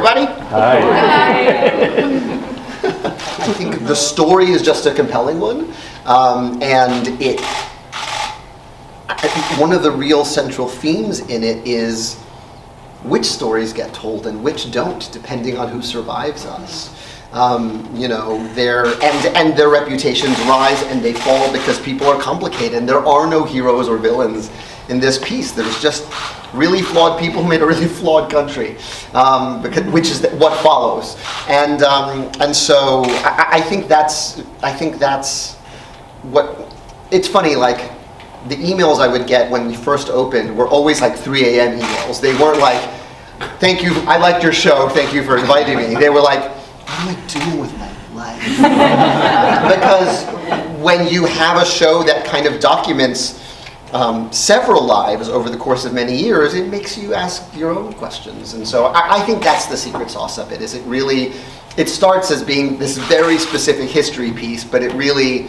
everybody. Hi. I think the story is just a compelling one, and one of the real central themes in it is which stories get told and which don't, depending on who survives us. Their reputations rise and they fall because people are complicated, and there are no heroes or villains in this piece. There's just really flawed people who made a really flawed country, which is what follows. And so I think that's what. It's funny, like the emails I would get when we first opened were always like 3 a.m. emails. They weren't like, "Thank you, I liked your show. Thank you for inviting me." They were like, "What am I doing with my life?" Because when you have a show that kind of documents several lives over the course of many years, it makes you ask your own questions. And so I think that's the secret sauce of it. Is it starts as being this very specific history piece, but it really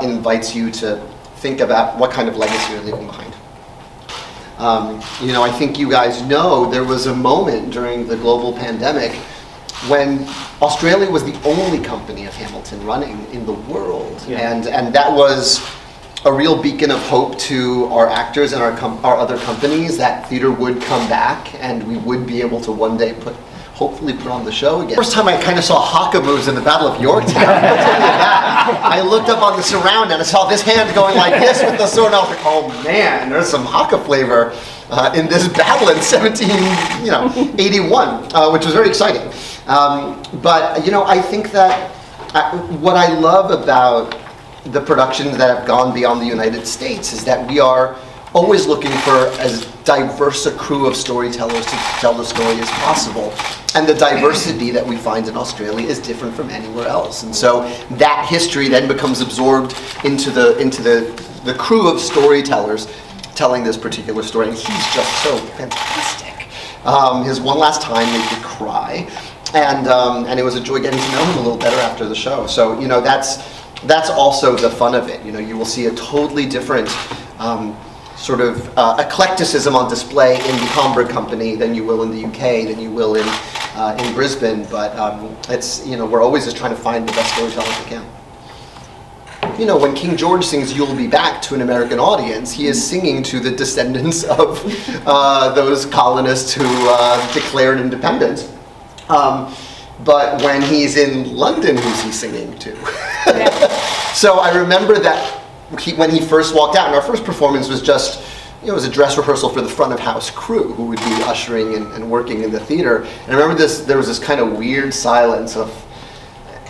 invites you to think about what kind of legacy you're leaving behind. I think you guys know there was a moment during the global pandemic when Australia was the only company of Hamilton running in the world. Yeah. And that was a real beacon of hope to our actors and our other companies that theater would come back and we would be able to one day hopefully put on the show again. First time I kind of saw haka moves in the Battle of Yorktown. I'll tell you that. I looked up on the surround and I saw this hand going like this with the sword, and I was like, oh man, there's some haka flavor in this battle in 1781, which was very exciting. But I think that what I love about the productions that have gone beyond the United States is that we are always looking for as diverse a crew of storytellers to tell the story as possible. And the diversity that we find in Australia is different from anywhere else. And so that history then becomes absorbed into the crew of storytellers telling this particular story. And he's just so fantastic. His One Last Time made me cry. And it was a joy getting to know him a little better after the show. So, that's also the fun of it. You will see a totally different sort of eclecticism on display in the Hamburg company than you will in the UK, than you will in Brisbane. But it's we're always just trying to find the best storytellers we can. When King George sings "You'll Be Back" to an American audience, he is singing to the descendants of those colonists who declared independence. But when he's in London, who's he singing to? So I remember that when he first walked out, and our first performance was just, it was a dress rehearsal for the front of house crew who would be ushering and working in the theater. And I remember there was this kind of weird silence and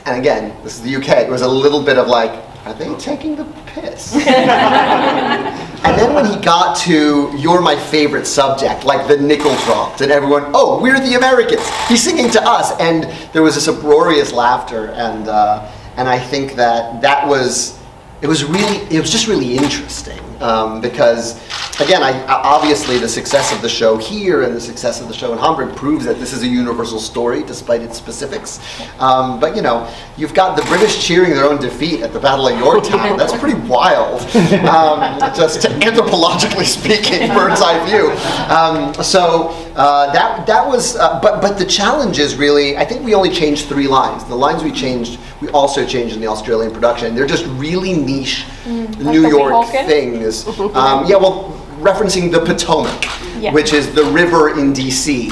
again, this is the UK, it was a little bit of like, are they taking the piss? And then when he got to "You're My Favorite Subject," like the nickel dropped and everyone, oh, we're the Americans, he's singing to us. And there was this uproarious laughter, and I think that was just really interesting because, again, obviously the success of the show here and the success of the show in Hamburg proves that this is a universal story despite its specifics. But you've got the British cheering their own defeat at the Battle of Yorktown. That's pretty wild, just anthropologically speaking, bird's eye view. That was, but the challenge is really, I think we only changed 3 lines. The lines we changed, we also changed in the Australian production. They're just really niche New York things. Referencing the Potomac, which is the river in DC.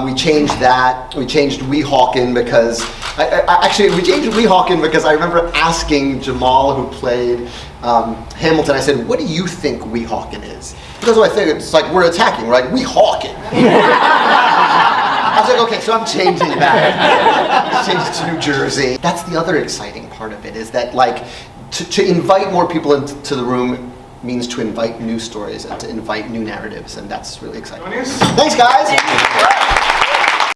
We changed that. We changed Weehawken because we changed Weehawken because I remember asking Jamal, who played Hamilton, I said, "What do you think Weehawken is?" Because I think it's like we're attacking, right? Weehawken. I was like, okay, so I'm changing that. Change it to New Jersey. That's the other exciting part of it, is that like to invite more people into the room means to invite new stories and to invite new narratives, and that's really exciting. Thanks, guys.